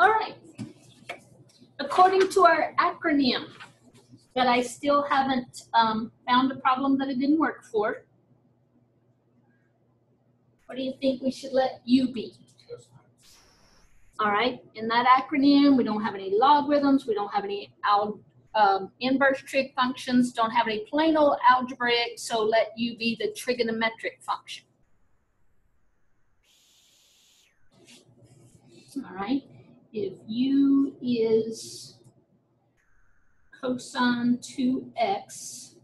All right. According to our acronym that I still haven't found a problem that it didn't work for, what do you think we should let U be? All right, in that acronym, we don't have any logarithms, we don't have any inverse trig functions, don't have any plain old algebraic, so let U be the trigonometric function. All right, if U is cosine 2x,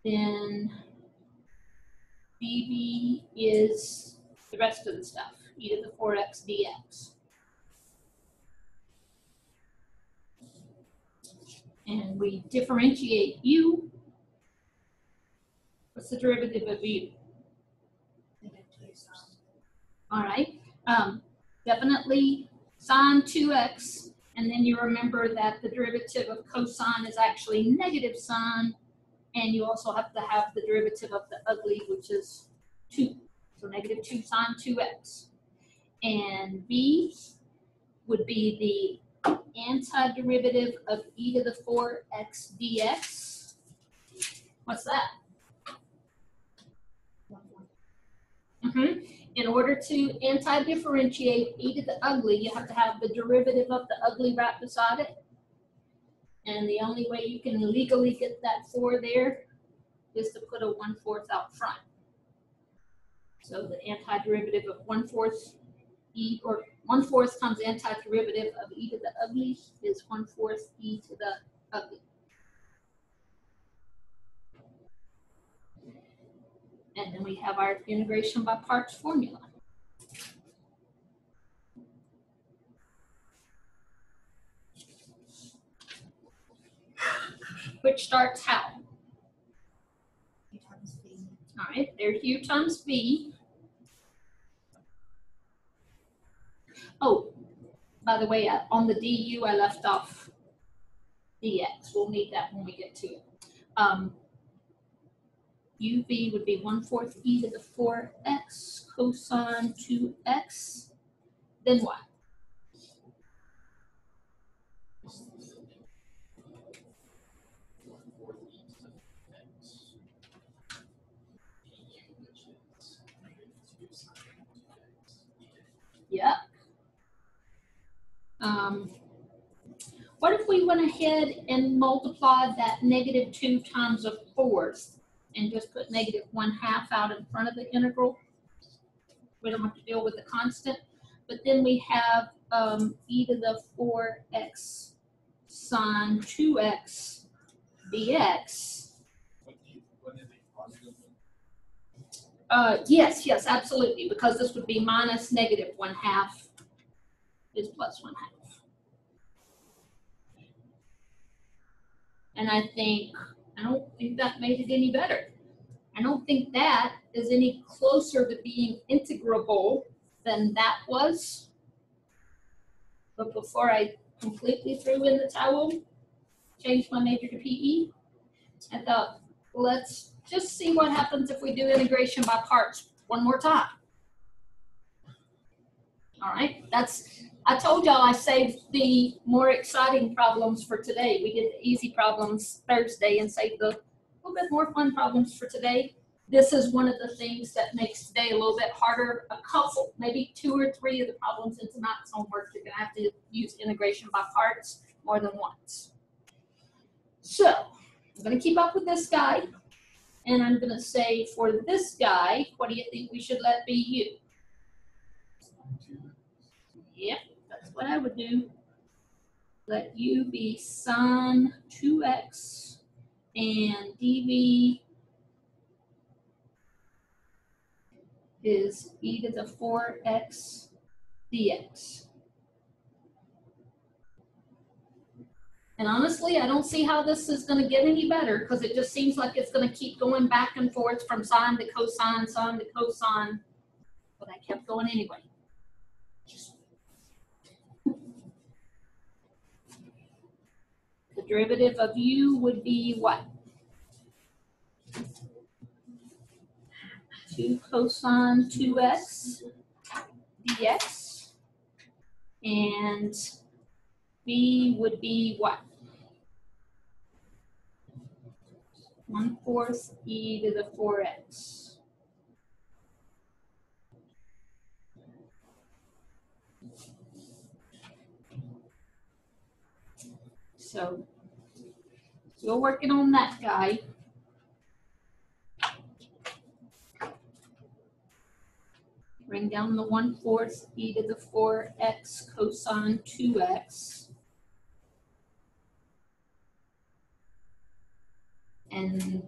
then dv is the rest of the stuff, e to the 4x dx. And we differentiate U. What's the derivative of U? All right, definitely sine 2x, and then you remember that the derivative of cosine is actually negative sine, and you also have to have the derivative of the ugly, which is 2, so negative 2 sine 2x. And B would be the antiderivative of e to the 4x dx. What's that? In order to anti-differentiate e to the ugly, you have to have the derivative of the ugly right beside it. And the only way you can legally get that 4 there is to put a 1/4 out front. So the antiderivative of 1/4 e, or 1/4 times antiderivative of e to the ugly is 1/4 e to the ugly. And then we have our integration by parts formula. Which starts how? U times V. All right, there's U times V. Oh, by the way, on the du, I left off dx. We'll need that when we get to it. uv would be 1/4 e to the 4x cosine 2x. Then what? Yep. What if we went ahead and multiplied that negative 2 times a 4th and just put negative 1/2 out in front of the integral? We don't have to deal with the constant. But then we have e to the 4x sine 2x dx. Yes, absolutely, because this would be minus negative 1/2 is plus 1/2. And I don't think that made it any better. I don't think that is any closer to being integrable than that was. But before I completely threw in the towel, changed my major to PE, I thought, let's just see what happens if we do integration by parts one more time. All right, I told y'all I saved the more exciting problems for today. We did the easy problems Thursday and saved the little bit more fun problems for today. This is one of the things that makes today a little bit harder. A couple, maybe 2 or 3 of the problems in tonight's homework, you're gonna have to use integration by parts more than once. So I'm gonna keep up with this guy, and I'm gonna say for this guy, what do you think we should let be U? Yep, that's what I would do. Let U be sine 2x and dv is e to the 4x dx. And honestly, I don't see how this is going to get any better, because it just seems like it's going to keep going back and forth from sine to cosine, but I kept going anyway. The derivative of U would be what? 2 cosine 2x dx. And b would be what? 1/4 e to the 4x. So still working on that guy. Bring down the 1/4 e to the 4x cosine 2x. And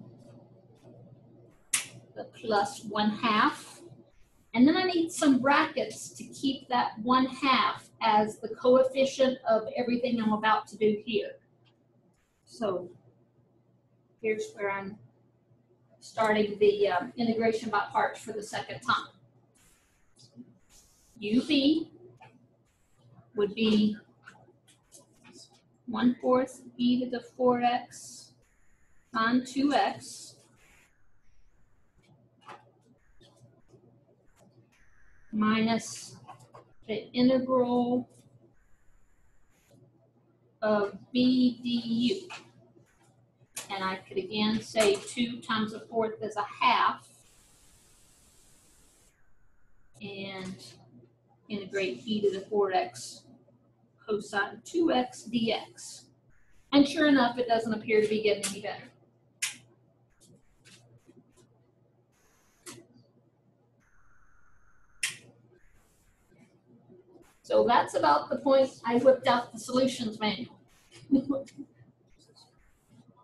the plus 1/2. And then I need some brackets to keep that 1/2 as the coefficient of everything I'm about to do here. So here's where I'm starting the integration by parts for the second time. UB would be 1/4 e to the 4x sine 2x minus the integral of b du. And I could again say 2 times a 4th is a 1/2. And integrate e to the 4x cosine 2x dx. And sure enough, it doesn't appear to be getting any better. So that's about the point I whipped out the solutions manual.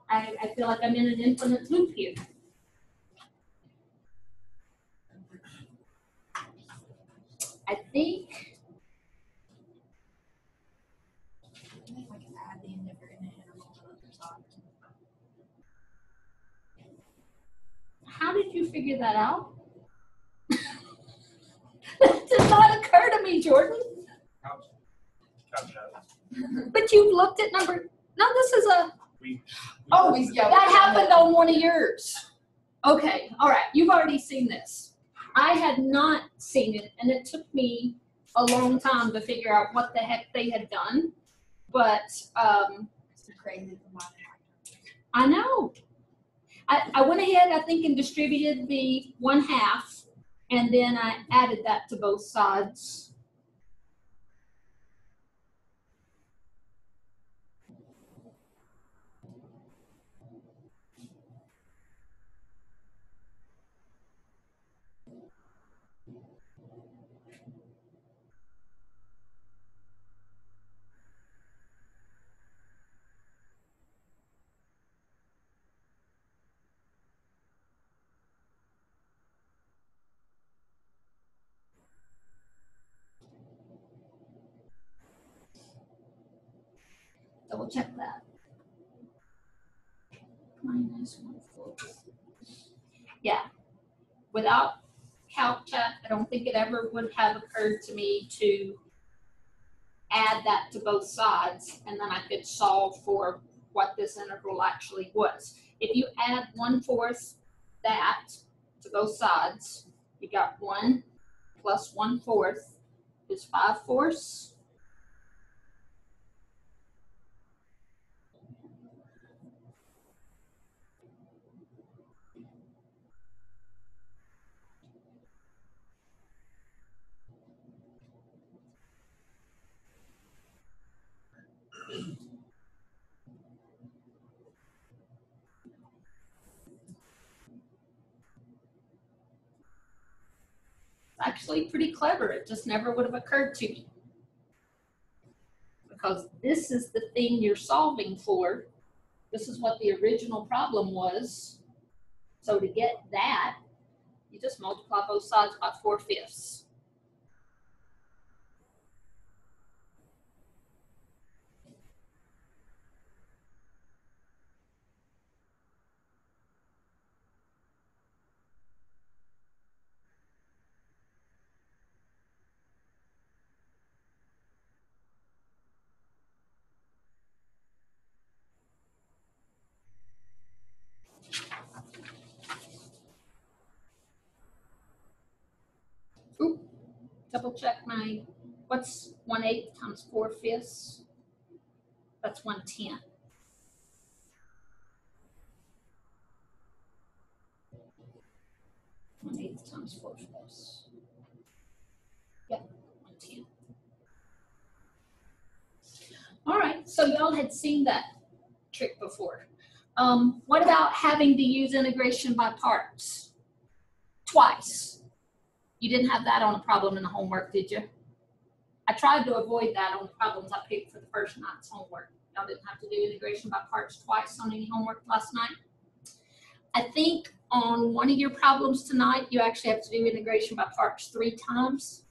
I feel like I'm in an infinite loop here. I think I can add the indifferent interval to the other side. how did you figure that out? That did not occur to me, Jordan. But you've looked at number, no, this is a, oh, yeah, that happened on one of yours. Okay, all right, you've already seen this. I had not seen it, and it took me a long time to figure out what the heck they had done. But It's crazy for my I know. I went ahead, I think, and distributed the 1/2, and then I added that to both sides. Double check that. Minus 1/4. Yeah. Without CalChat, I don't think it ever would have occurred to me to add that to both sides, and then I could solve for what this integral actually was. If you add 1/4 that to both sides, you got 1 plus 1/4 is 5/4. Actually pretty clever. It just never would have occurred to me. Because this is the thing you're solving for. This is what the original problem was. So to get that, you just multiply both sides by 4/5. Oop, double check my What's 1/8 times 4/5? That's 1/10. One-eighth times 4/5. Yep, 1/10. All right, so y'all had seen that trick before. What about having to use integration by parts? Twice. You didn't have that on a problem in the homework, did you? I tried to avoid that on the problems I picked for the first night's homework. Y'all didn't have to do integration by parts twice on any homework last night. I think on one of your problems tonight, you actually have to do integration by parts 3 times.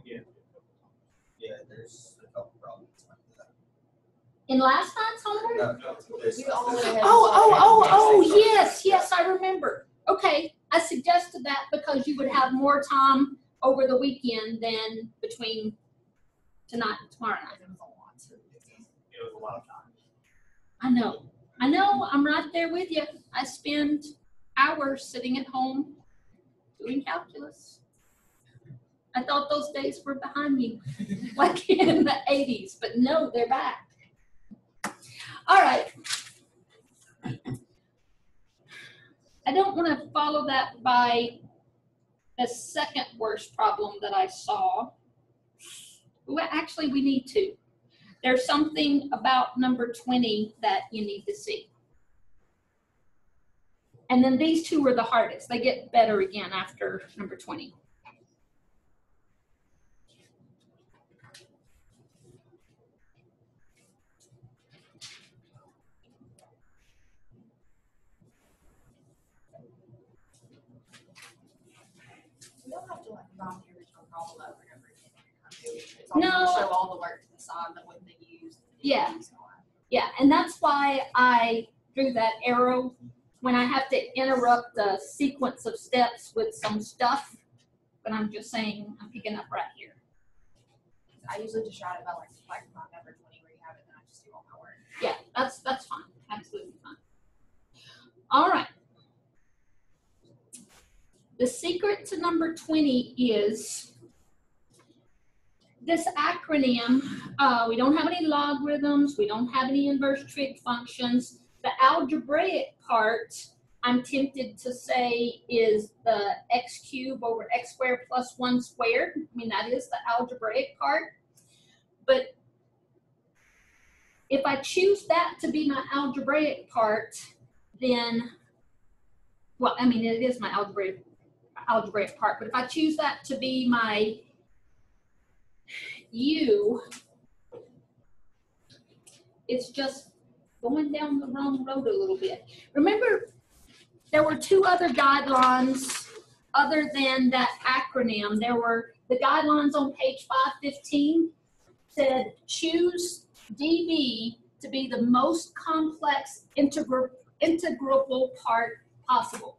Yeah, there's a couple problems like that. In last night's homework? No, this- You all went ahead and Oh, solved it. yes, I remember. Okay, I suggested that because you would have more time over the weekend than between tonight and tomorrow night. It was a lot to It was a lot of time. I know, I'm right there with you. I spend hours sitting at home doing calculus. I thought those days were behind me, like in the 80s, but no, they're back. All right. I don't want to follow that by the second worst problem that I saw. Well, actually, we need to. There's something about number 20 that you need to see. And then these two were the hardest. They get better again after number 20. We don't have to like round the original problem over and over again. It's all No. show all the work to the side, the what they used. Yeah. Yeah, and that's why I drew that arrow when I have to interrupt the sequence of steps with some stuff. But I'm just saying, I'm picking up right here. I usually just route it by like number 20 where you have it, and I just do all my work. Yeah, that's fine, absolutely fine. All right. The secret to number 20 is this acronym. We don't have any logarithms. We don't have any inverse trig functions. The algebraic part, I'm tempted to say, is the x cubed over x squared plus 1 squared. I mean, that is the algebraic part. But if I choose that to be my algebraic part, then, well, I mean, it is my algebraic part, but if I choose that to be my U, it's just going down the wrong road a little bit. Remember, there were 2 other guidelines other than that acronym. There were the guidelines on page 515 said choose DB to be the most complex integrable part possible.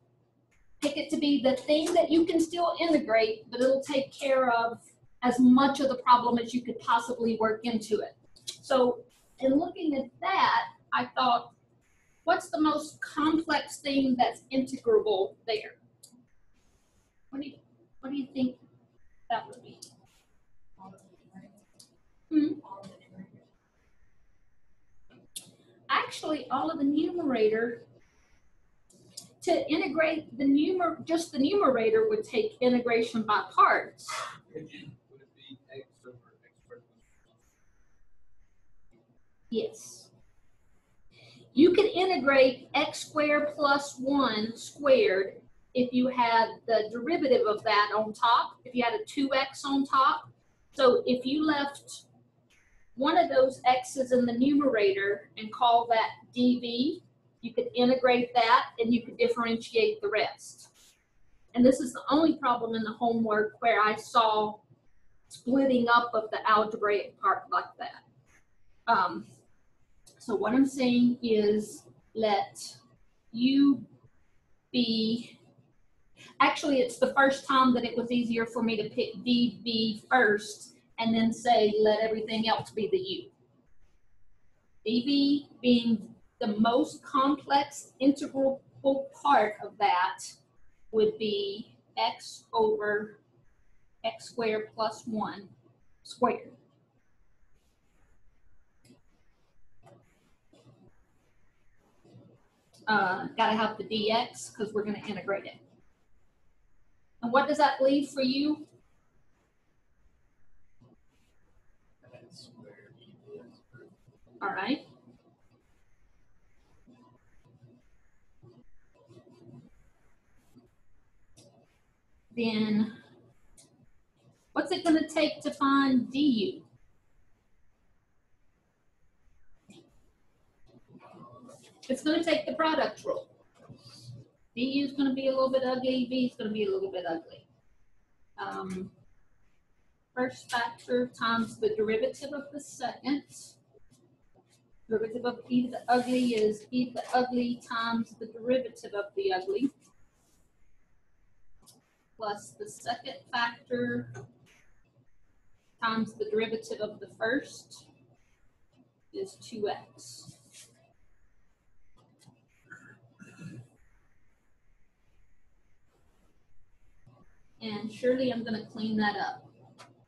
Pick it to be the thing that you can still integrate, but it'll take care of as much of the problem as you could possibly work into it. So in looking at that, I thought, what's the most complex thing that's integrable there? What do you think that would be? Actually, all of the numerator. To integrate the just the numerator would take integration by parts. Would it be x over x squared? Yes. You could integrate x squared plus 1 squared if you had the derivative of that on top, if you had a 2x on top. So if you left one of those x's in the numerator and call that dv, you could integrate that and you could differentiate the rest. And this is the only problem in the homework where I saw splitting up of the algebraic part like that. So what I'm saying is let U be, actually it's the first time that it was easier for me to pick dv first and then say let everything else be the U. dv being the most complex integrable part of that would be x over x squared plus 1 squared. Gotta have the dx because we're gonna integrate it. And what does that leave for you? That's where he is. All right. Then what's it gonna take to find du? It's gonna take the product rule. Du is gonna be a little bit ugly, v is gonna be a little bit ugly. First factor times the derivative of the second. Derivative of e to the ugly is e to the ugly times the derivative of the ugly, plus the second factor times the derivative of the first is 2x. And surely I'm gonna clean that up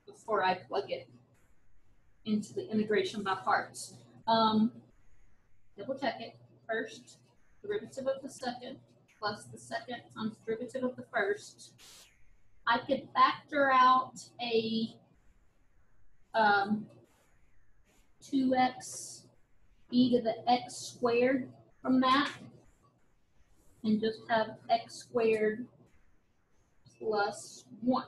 before I plug it into the integration by parts. Double check it. First, derivative of the second plus the second times derivative of the first. I could factor out a 2x e to the x squared from that and just have x squared plus 1.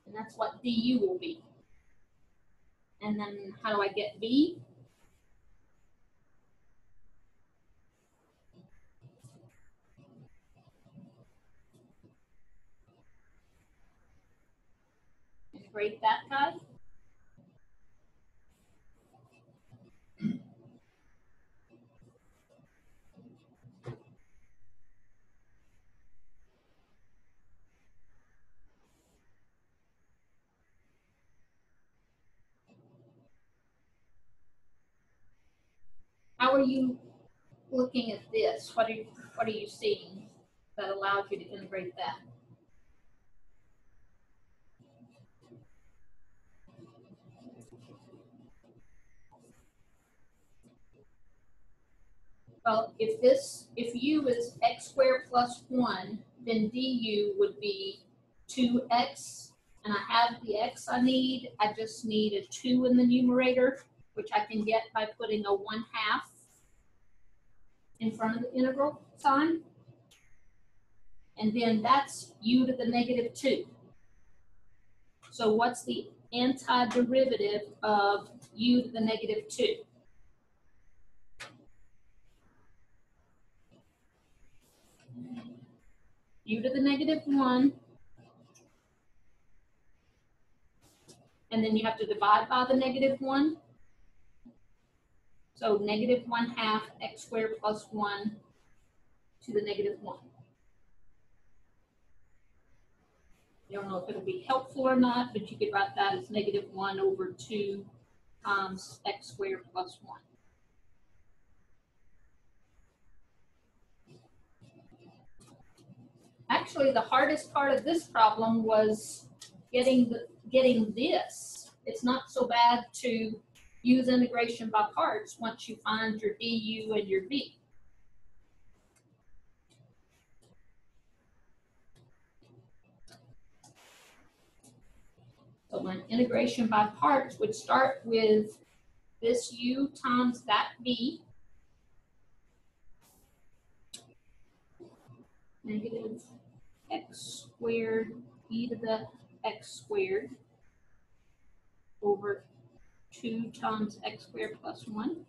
And that's what du will be. And then how do I get v? Integrate that guy. How are you looking at this? What are you seeing that allows you to integrate that? Well, if u is x squared plus 1, then du would be 2x, and I have the x I need. I just need a 2 in the numerator, which I can get by putting a 1/2 in front of the integral sign. And then that's u to the negative 2. So what's the antiderivative of u to the negative 2? U to the negative 1. And then you have to divide by the negative 1. So negative 1/2 x squared plus 1 to the negative 1. I don't know if it'll be helpful or not, but you could write that as negative 1 over 2 times x squared plus 1. Actually, the hardest part of this problem was getting this. It's not so bad to use integration by parts once you find your du and your v. So my integration by parts would start with this u times that v, negative x squared e to the x squared over 2 times x squared plus 1.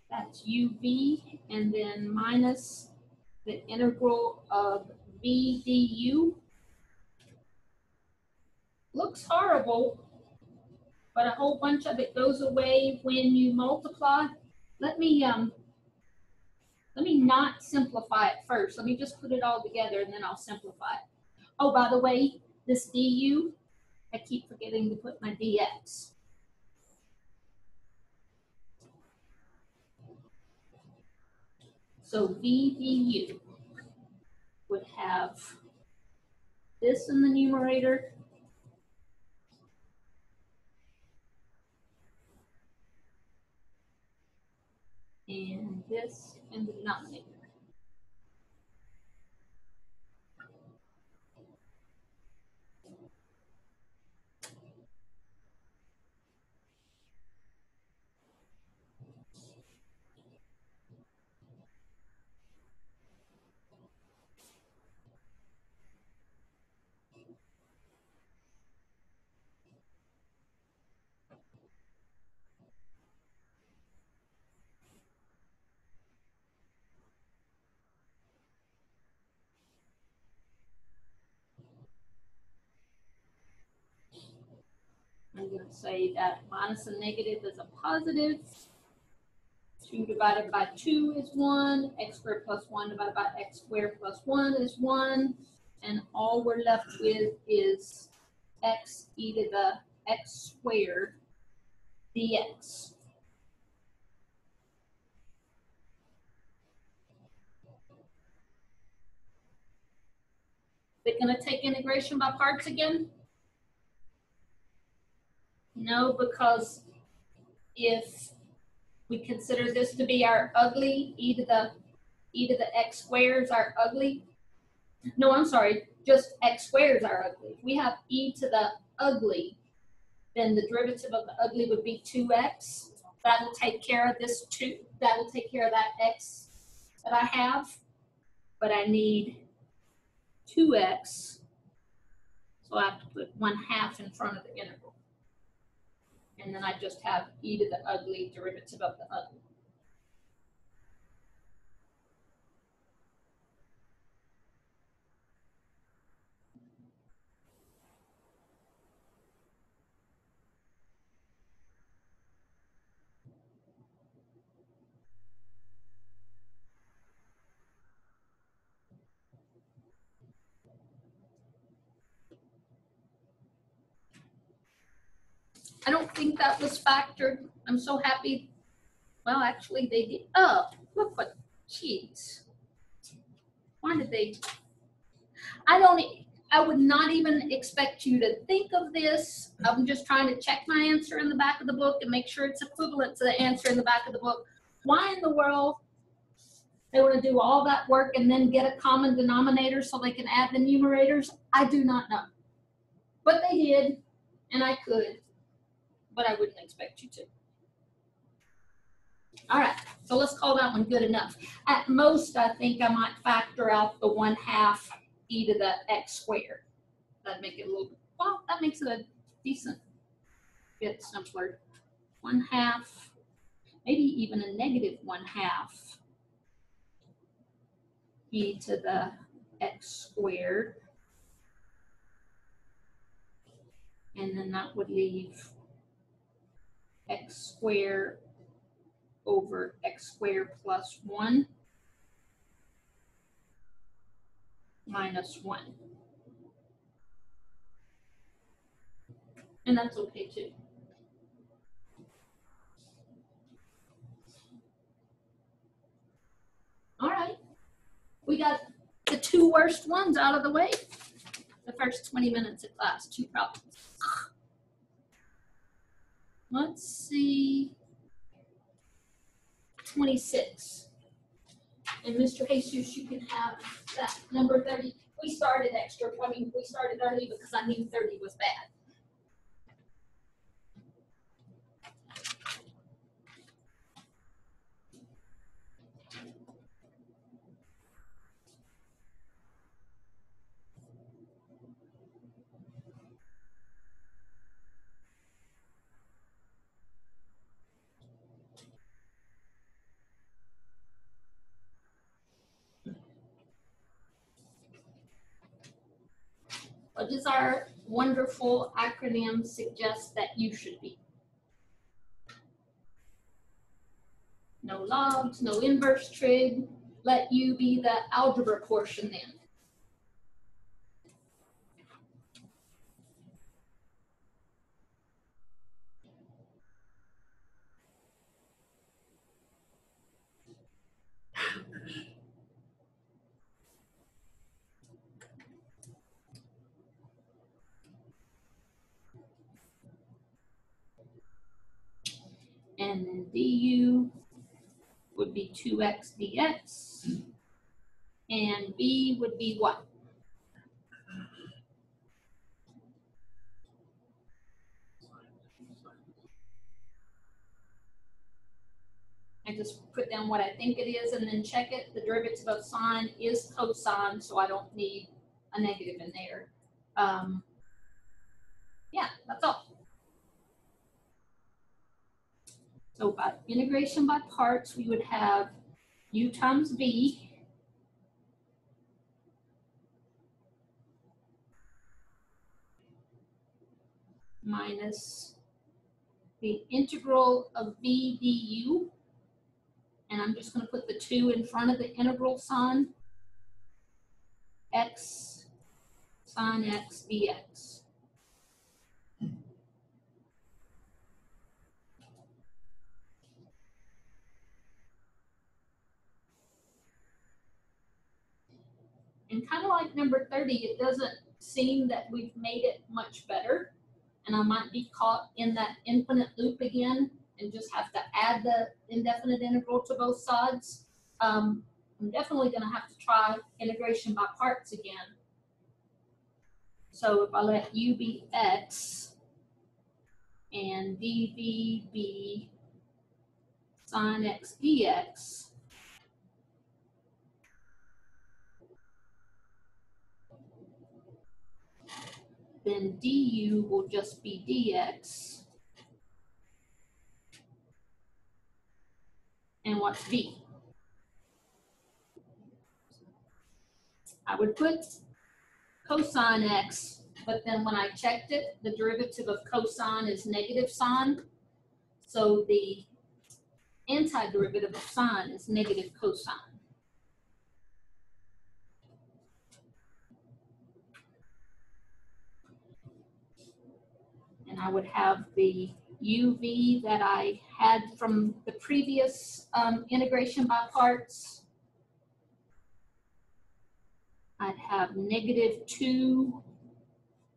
That's uv, and then minus the integral of v du. Looks horrible, but a whole bunch of it goes away when you multiply. Let me Let me not simplify it first. Let me just put it all together and then I'll simplify it. Oh, by the way, this du, I keep forgetting to put my dx. So v du would have this in the numerator and this in the denominator. I'm going to say that minus a negative is a positive. 2 divided by 2 is 1. X squared plus 1 divided by x squared plus 1 is 1. And all we're left with is x e to the x squared dx. They're going to take integration by parts again? No, because if we consider this to be our ugly, e to the x squared is our ugly. No, I'm sorry, just x squared is our ugly. If we have e to the ugly, then the derivative of the ugly would be 2x. That'll take care of this 2. That'll take care of that x that I have. But I need 2x. So I have to put 1/2 in front of the integral. And then I just have e to the ugly derivative of the ugly. I don't think that was factored. I'm so happy. Well, actually they did. Oh, look what, jeez. Why did they? I would not even expect you to think of this. I'm just trying to check my answer in the back of the book and make sure it's equivalent to the answer in the back of the book. Why in the world they want to do all that work and then get a common denominator so they can add the numerators? I do not know. But they did, and I could, but I wouldn't expect you to. All right, so let's call that one good enough. At most, I think I might factor out the 1/2 e to the x squared. That'd make it a little, well, that makes it a decent bit simpler. 1/2, maybe even a negative 1/2 e to the x squared. And then that would leave x squared over x squared plus 1 minus 1. And that's okay too. All right, we got the 2 worst ones out of the way. The first 20 minutes of class, 2 problems. Let's see, 26. And Mr. Jesus, you can have that number 30. We started extra, we started early because I knew 30 was bad. What does our wonderful acronym suggest that you should be? No logs, no inverse trig, let U be the algebra portion then. And then du would be 2x dx. And b would be what? I just put down what I think it is and then check it. The derivative of sine is cosine, so I don't need a negative in there. Yeah, that's all. So by integration by parts, we would have u times v minus the integral of v du, and I'm just going to put the 2 in front of the integral sign, x sine x dx. And kind of like number 30, it doesn't seem that we've made it much better, and I might be caught in that infinite loop again and just have to add the indefinite integral to both sides. I'm definitely going to have to try integration by parts again. So if I let u be x and dv be sine x dx, then du will just be dx. And what's v? I would put cosine x, but then when I checked it, the derivative of cosine is negative sine. So the antiderivative of sine is negative cosine. And I would have the uv that I had from the previous integration by parts. I'd have negative 2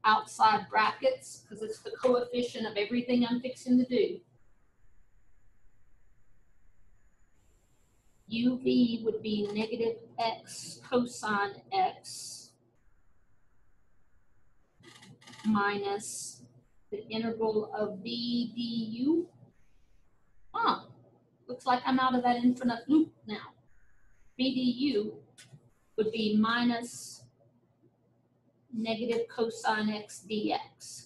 outside brackets because it's the coefficient of everything I'm fixing to do. uv would be negative x cosine x minus the integral of v du. Looks like I'm out of that infinite loop now. v du would be minus negative cosine x dx.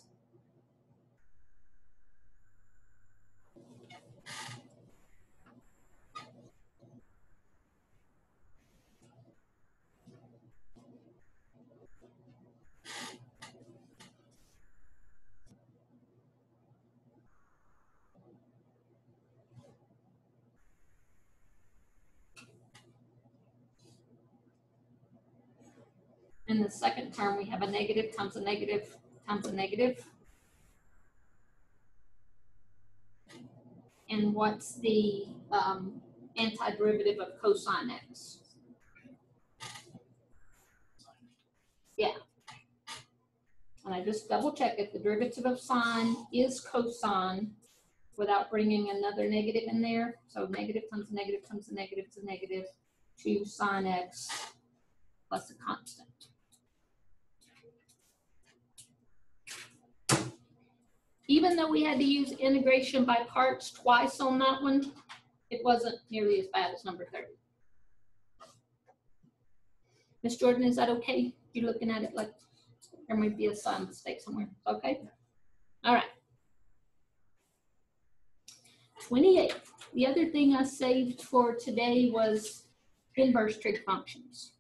In the second term, we have a negative times a negative times a negative. And what's the antiderivative of cosine x? Yeah. And I just double check it. The derivative of sine is cosine without bringing another negative in there. So negative times a negative times a negative is a negative 2 sine x plus a constant. Even though we had to use integration by parts twice on that one, it wasn't nearly as bad as number 30. Miss Jordan, is that okay? You're looking at it like there might be a sign mistake somewhere. Okay? All right. 28. The other thing I saved for today was inverse trig functions.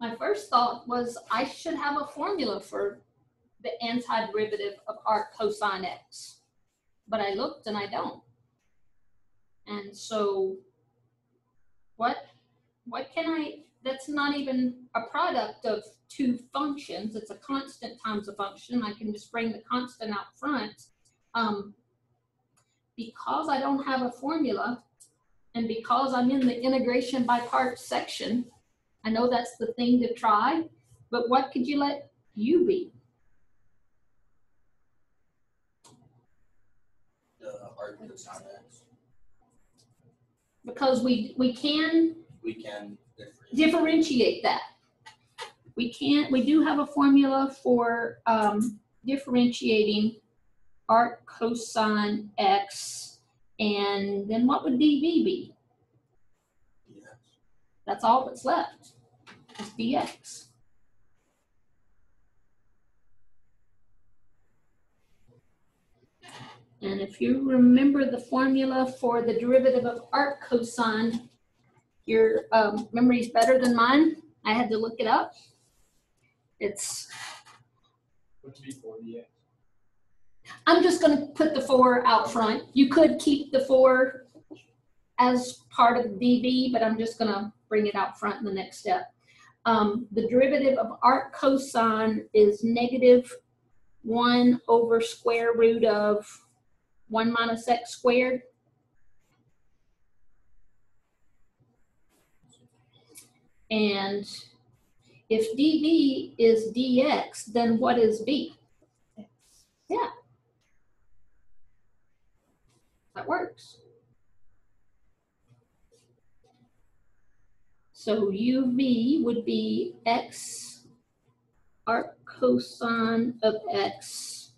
My first thought was I should have a formula for the antiderivative of arc cosine x, but I looked and I don't. And so what can I, that's not even a product of two functions. It's a constant times a function. I can just bring the constant out front. Because I don't have a formula, and because I'm in the integration by parts section, I know that's the thing to try, but what could you let u be? The arc cosine x. Because we can We can differentiate that. We do have a formula for differentiating arc cosine x, and then what would dv be? Yes. That's all that's left, is dx. And if you remember the formula for the derivative of arc cosine, your memory's better than mine. I had to look it up. It's, What's before the x? I'm just going to put the 4 out front. You could keep the 4 as part of the dv, but I'm just going to bring it out front in the next step. The derivative of arc cosine is negative 1 over square root of 1 minus x squared. And if dv is dx, then what is v? Yeah. That works. So uv would be x arc cosine of x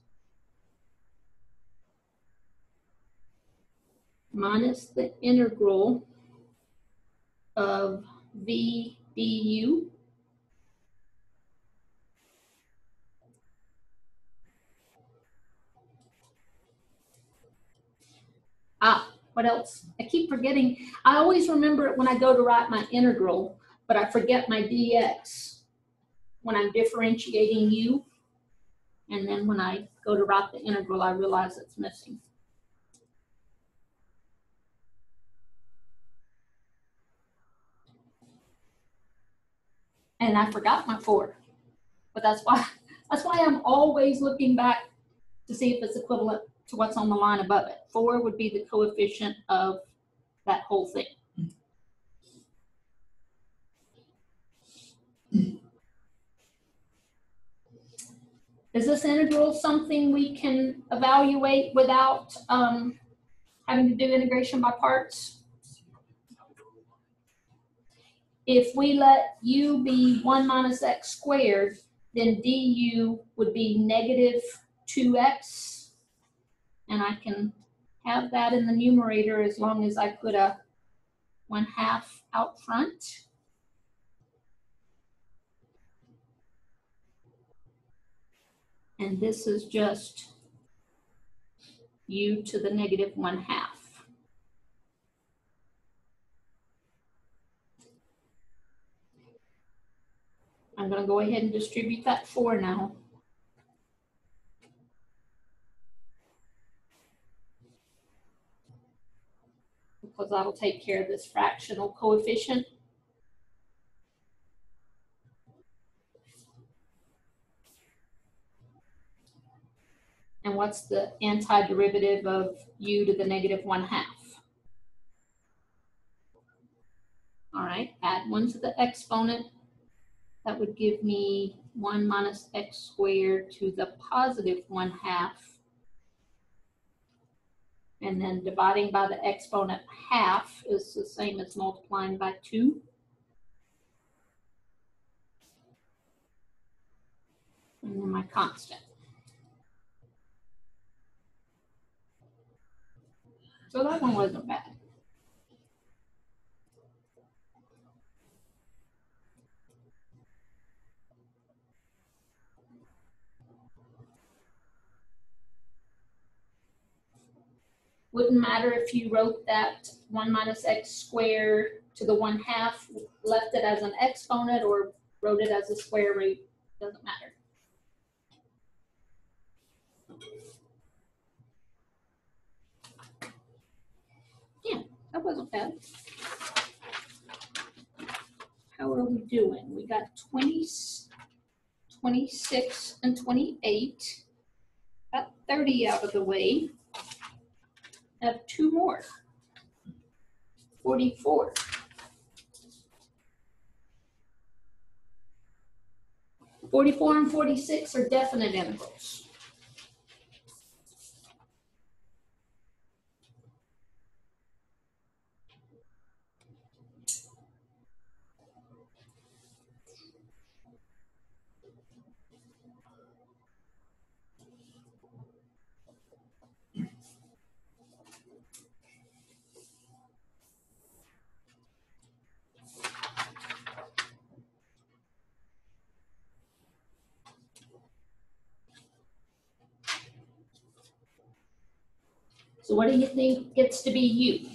minus the integral of v du what else? I keep forgetting. I always remember it when I go to write my integral, but I forget my dx when I'm differentiating u. And then when I go to write the integral, I realize it's missing. And I forgot my 4. But that's why I'm always looking back to see if it's equivalent to what's on the line above it. 4 would be the coefficient of that whole thing. Is this integral something we can evaluate without having to do integration by parts? If we let u be 1 minus x squared, then du would be negative 2x. And I can have that in the numerator as long as I put a 1/2 out front. And this is just u to the negative 1/2. I'm going to go ahead and distribute that 4 now. Because that'll take care of this fractional coefficient. And what's the antiderivative of u to the negative 1/2? All right, add 1 to the exponent. That would give me 1 minus x squared to the positive 1/2. And then dividing by the exponent half is the same as multiplying by 2. And then my constant. So that one wasn't bad. Wouldn't matter if you wrote that 1 minus x squared to the 1/2, left it as an exponent, or wrote it as a square root, doesn't matter. Yeah, that wasn't bad. How are we doing? We got 20, 26, and 28. Got 30 out of the way. Have 2 more. 44. 44 and 46 are definite intervals. So what do you think gets to be U?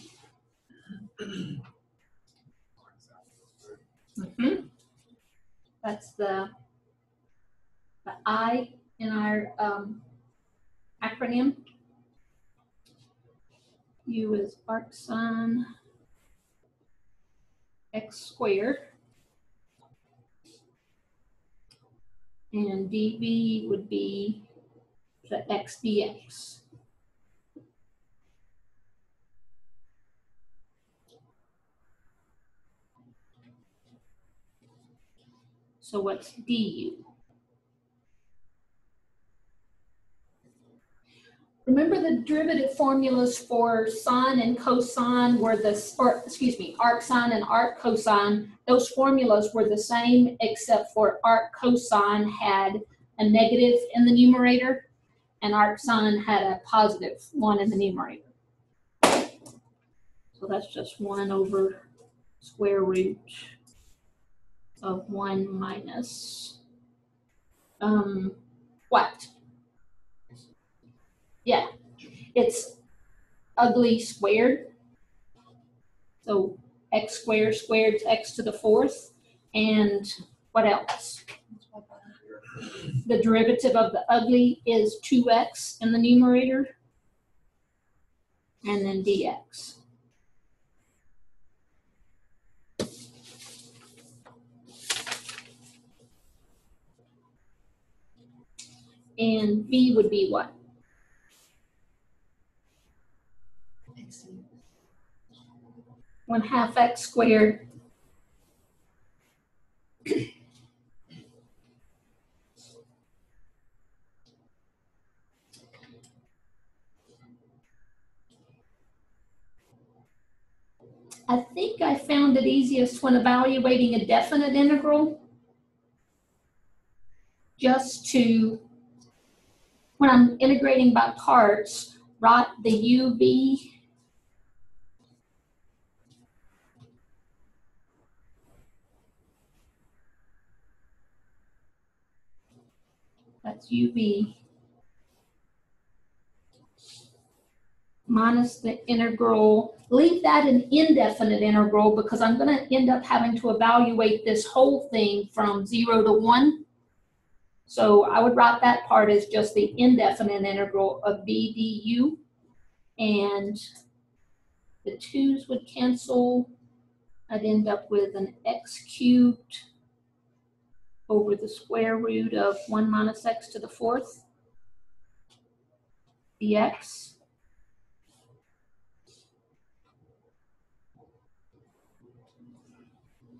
That's the I in our acronym. U is arcsine x squared. And dv would be the x dx. So what's du? Remember the derivative formulas for sine and cosine were arcsine and arc cosine. Those formulas were the same except for arc cosine had a negative in the numerator and arcsine had a positive 1 in the numerator. So that's just 1 over square root of 1 minus what? Yeah, it's ugly squared. So x squared squared to x to the 4th. And what else? The derivative of the ugly is 2x in the numerator. And then dx. And v would be what? 1/2 x squared. I think I found it easiest when evaluating a definite integral just to, when I'm integrating by parts, write the uv that's uv minus the integral. Leave that an indefinite integral because I'm going to end up having to evaluate this whole thing from 0 to 1. So I would write that part as just the indefinite integral of v du, and the 2's would cancel. I'd end up with an x cubed over the square root of 1 minus x to the 4th dx.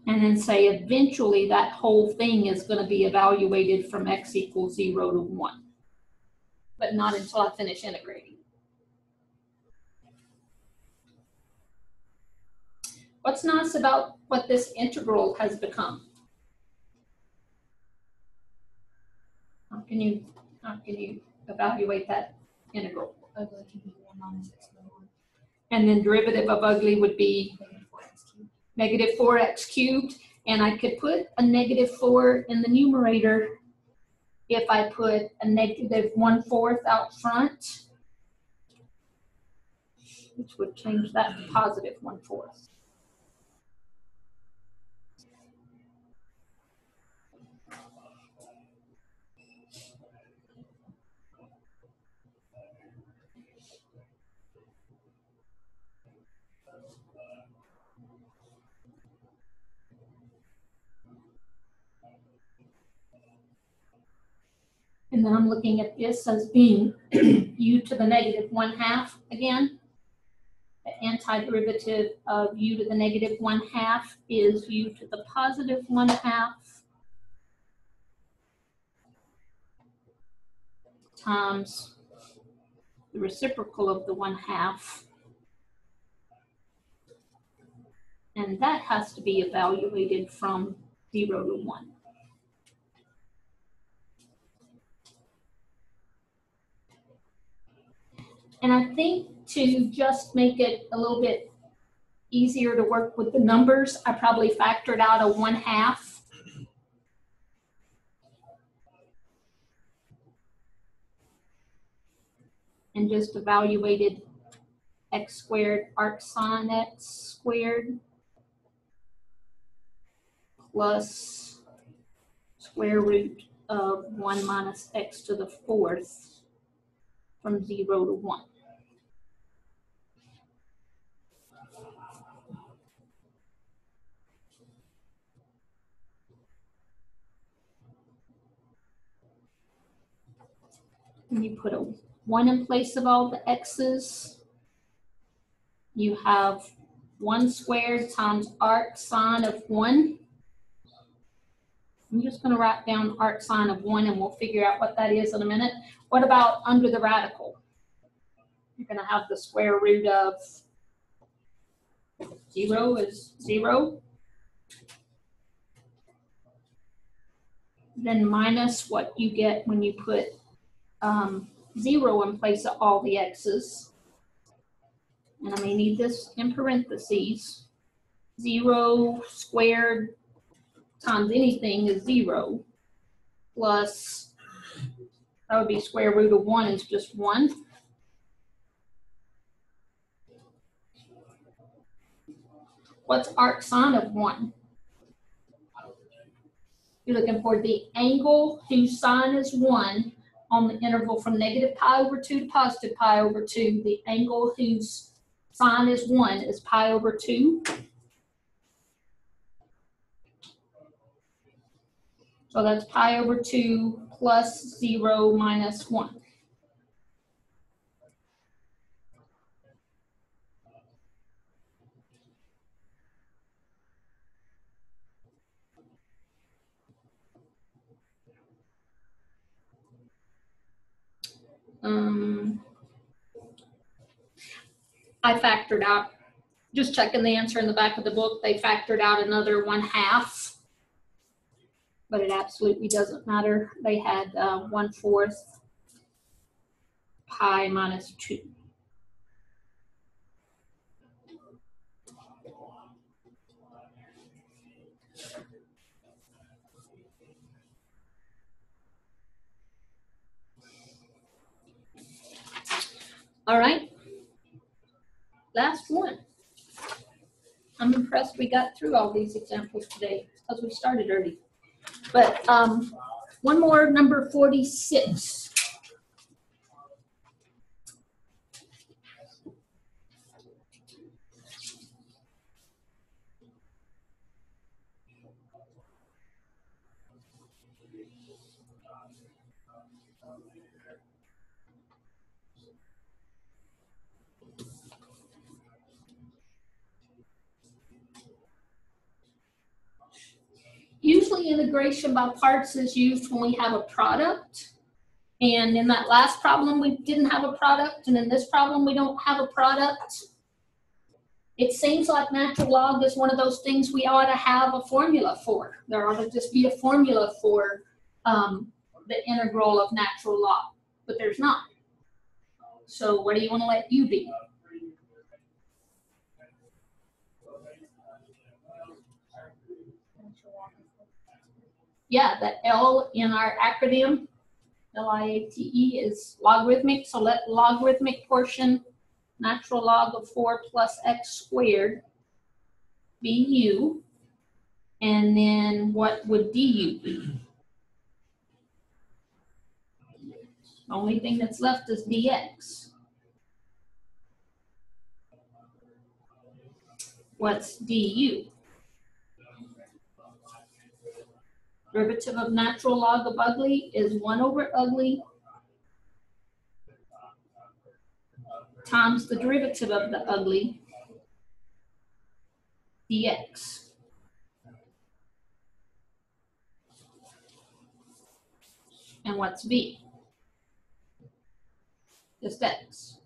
And then say eventually that whole thing is going to be evaluated from x equals 0 to 1. But not until I finish integrating. What's nice about what this integral has become? How can you evaluate that integral? Ugly can be 1 minus x to the 1. And then derivative of ugly would be Negative 4x cubed. -4x cubed, and I could put a -4 in the numerator if I put a -1/4 out front, which would change that to +1/4. And then I'm looking at this as being u to the negative 1/2 again. The antiderivative of u to the negative 1/2 is u to the positive 1/2 times the reciprocal of the 1/2. And that has to be evaluated from 0 to 1. And I think to just make it a little bit easier to work with the numbers, I probably factored out a 1/2. And just evaluated x squared arc sine x squared plus square root of 1 minus x to the 4th from 0 to 1. And you put a 1 in place of all the x's. You have 1 squared times arc sine of 1. I'm just going to write down arc sine of 1 and we'll figure out what that is in a minute. What about under the radical? You're going to have the square root of 0 is 0. Then minus what you get when you put 0 in place of all the x's. And I may need this in parentheses. 0 squared times anything is 0. Plus, that would be square root of 1 is just 1. What's arc sine of 1? You're looking for the angle whose sine is 1 on the interval from negative pi over 2 to positive pi over 2. The angle whose sine is 1 is pi over 2. So that's pi over 2 plus 0 minus 1. I factored out, just checking the answer in the back of the book, they factored out another 1/2, but it absolutely doesn't matter. They had 1/4 pi minus 2. All right, last one. I'm impressed we got through all these examples today because we started early. But one more, number 46. Usually integration by parts is used when we have a product. And in that last problem, we didn't have a product. And in this problem, we don't have a product. It seems like natural log is one of those things we ought to have a formula for. There ought to just be a formula for the integral of natural log, but there's not. So what do you want to let u be? Yeah, the L in our acronym, L-I-A-T-E, is logarithmic. So let logarithmic portion, natural log of 4 plus x squared, be u. And then what would du be? The only thing that's left is dx. What's du? Derivative of natural log of ugly is 1 over ugly times the derivative of the ugly dx. And what's v? Just x.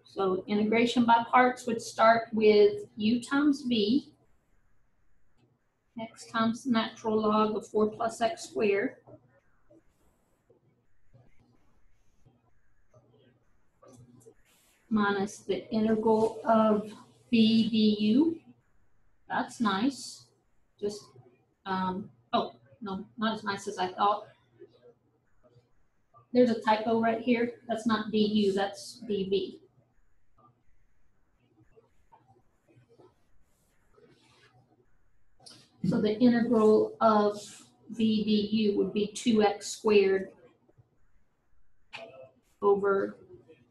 So integration by parts would start with u times v, x times the natural log of 4 plus x squared, minus the integral of v du. That's nice. Just, oh, no, not as nice as I thought. There's a typo right here. That's not du, that's dv. So the integral of v du would be 2x squared over,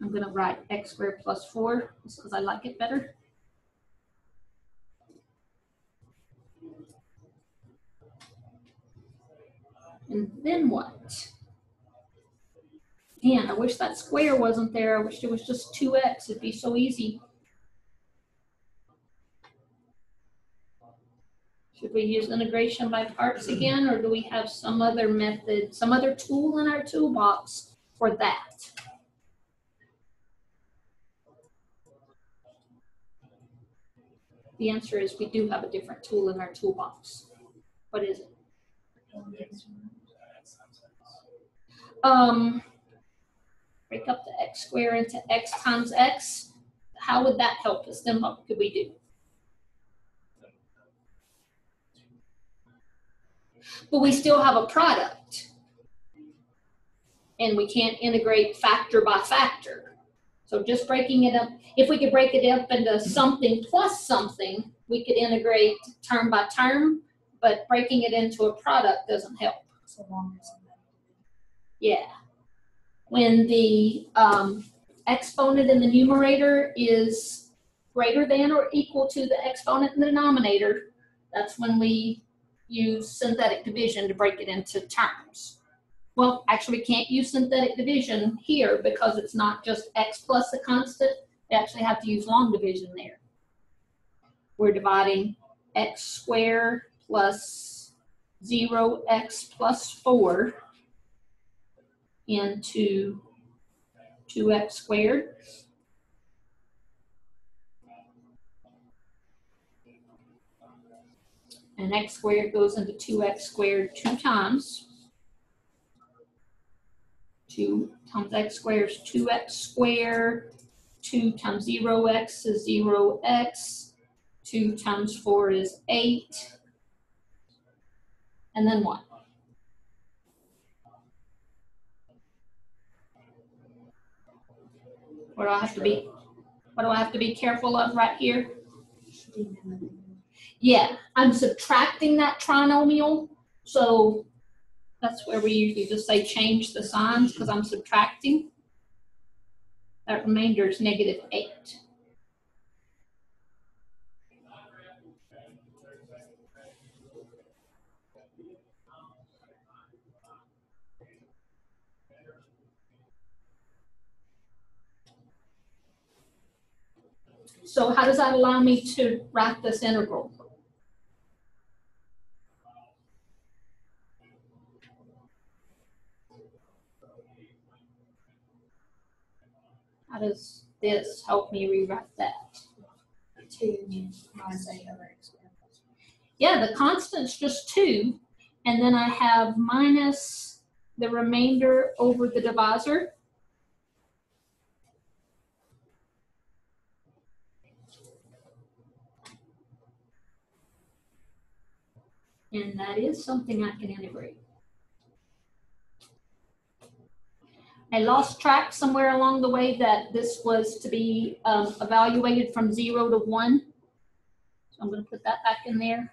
I'm going to write x squared plus 4 just because I like it better. And then what? Man, I wish that square wasn't there. I wish it was just 2x. It'd be so easy. Should we use integration by parts again, or do we have some other method, some other tool in our toolbox for that? The answer is we do have a different tool in our toolbox. What is it? Break up the x squared into x times x. How would that help us? Then what could we do? But we still have a product. And we can't integrate factor by factor. So just breaking it up, if we could break it up into something plus something, we could integrate term by term, but breaking it into a product doesn't help. So long as. Yeah. When the exponent in the numerator is greater than or equal to the exponent in the denominator, that's when we use synthetic division to break it into terms. Well, actually, we can't use synthetic division here because it's not just x plus a constant. We actually have to use long division there. We're dividing x squared plus 0x plus 4 into 2x squared. And x squared goes into 2x squared 2 times. 2 times x squared is 2x squared. 2 times 0x is 0x. 2 times 4 is 8. And then what? What do I have to be careful of right here? Yeah, I'm subtracting that trinomial, so that's where we usually just say change the signs because I'm subtracting. That remainder is -8. So how does that allow me to write this integral? How does this help me rewrite that? 2 minus 8 over x squared. Yeah, the constant's just 2, and then I have minus the remainder over the divisor. And that is something I can integrate. I lost track somewhere along the way that this was to be evaluated from 0 to 1. So I'm going to put that back in there.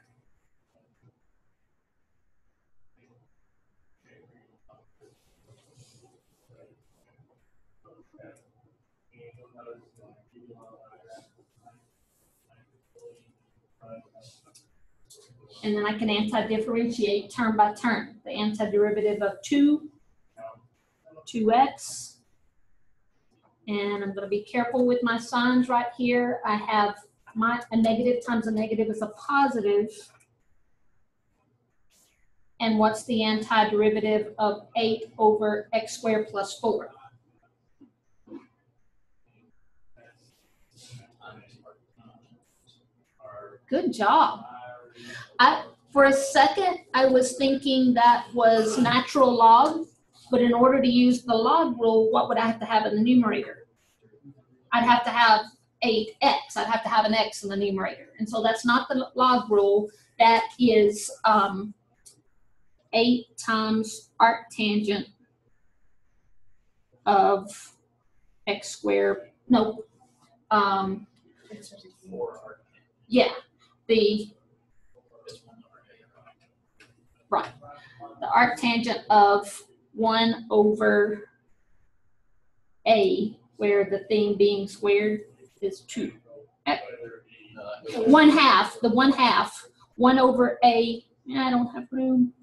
And then I can anti-differentiate term by term. The antiderivative of 2x. And I'm gonna be careful with my signs right here. I have a negative times a negative is a positive. And what's the antiderivative of 8 over x squared plus 4? Good job. For a second, I was thinking that was natural log, but in order to use the log rule, what would I have to have in the numerator? I'd have to have 8x. I'd have to have an x in the numerator. And so that's not the log rule. That is 8 times arctangent of x squared. No. Yeah. The arctangent of 1 over a, where the thing being squared is 2. 1/2, the 1/2, 1 over a, I don't have room.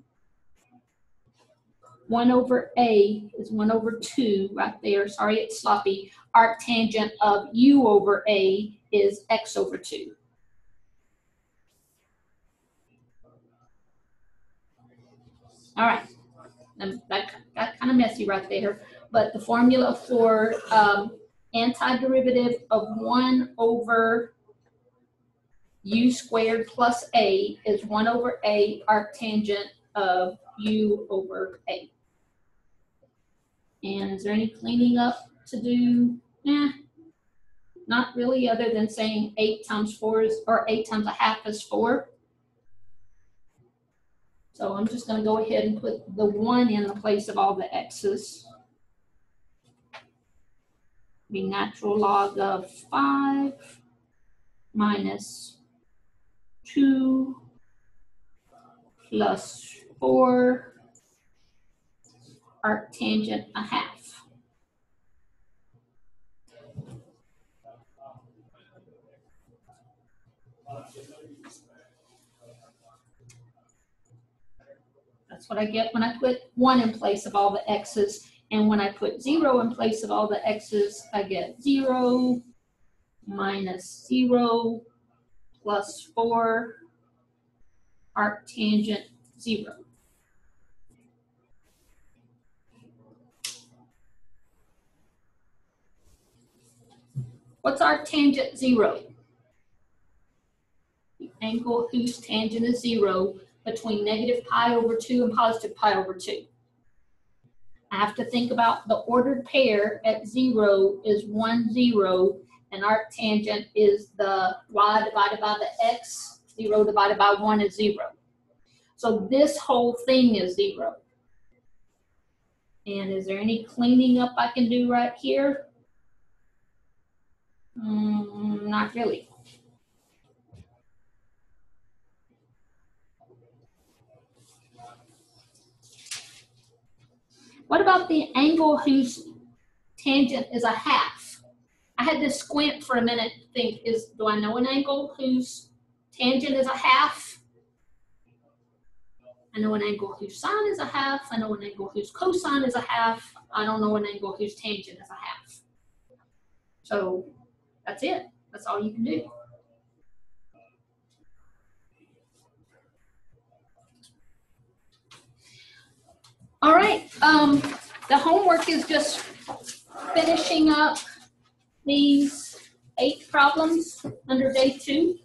1 over a is 1 over 2 right there. Sorry, it's sloppy. Arctangent of u over a is x over 2. All right, that got kind of messy right there, but the formula for antiderivative of 1 over u squared plus a is 1 over a arctangent of u over a. And is there any cleaning up to do? Not really, other than saying 8 times 4 is, or 8 times a half is 4. So I'm just going to go ahead and put the 1 in the place of all the x's. Be natural log of 5 minus 2 plus 4 arctangent a half. That's what I get when I put 1 in place of all the x's. And when I put 0 in place of all the x's, I get 0 minus 0 plus 4 arctangent 0. What's arctangent 0? The angle whose tangent is 0 between negative pi over 2 and positive pi over 2. I have to think about the ordered pair at 0 is 1, 0, and arctangent is the y divided by the x. 0 divided by 1 is 0. So this whole thing is 0. And is there any cleaning up I can do right here? Not really. What about the angle whose tangent is a half? I had to squint for a minute to think, do I know an angle whose tangent is a half? I know an angle whose sine is a half. I know an angle whose cosine is a half. I don't know an angle whose tangent is a half. So that's it. That's all you can do. All right, the homework is just finishing up these 8 problems under day 2.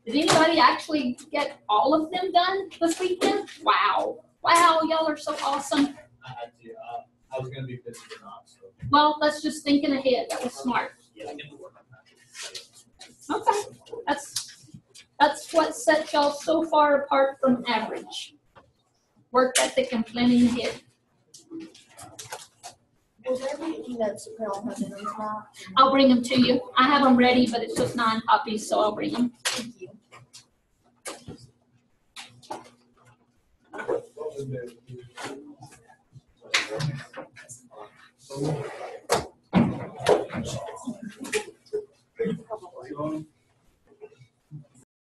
Did anybody actually get all of them done this weekend? Wow. Wow, y'all are so awesome. I had to. I was going to be busy or not. So. Well, that's just thinking ahead. That was smart. Yeah, I can work on that. Okay, that's what sets y'all so far apart from average. Work ethic and planning ahead. Was there any notes to put on her minutes now? I'll bring them to you. I have them ready, but it's just 9 copies, so I'll bring them. Thank you. What was the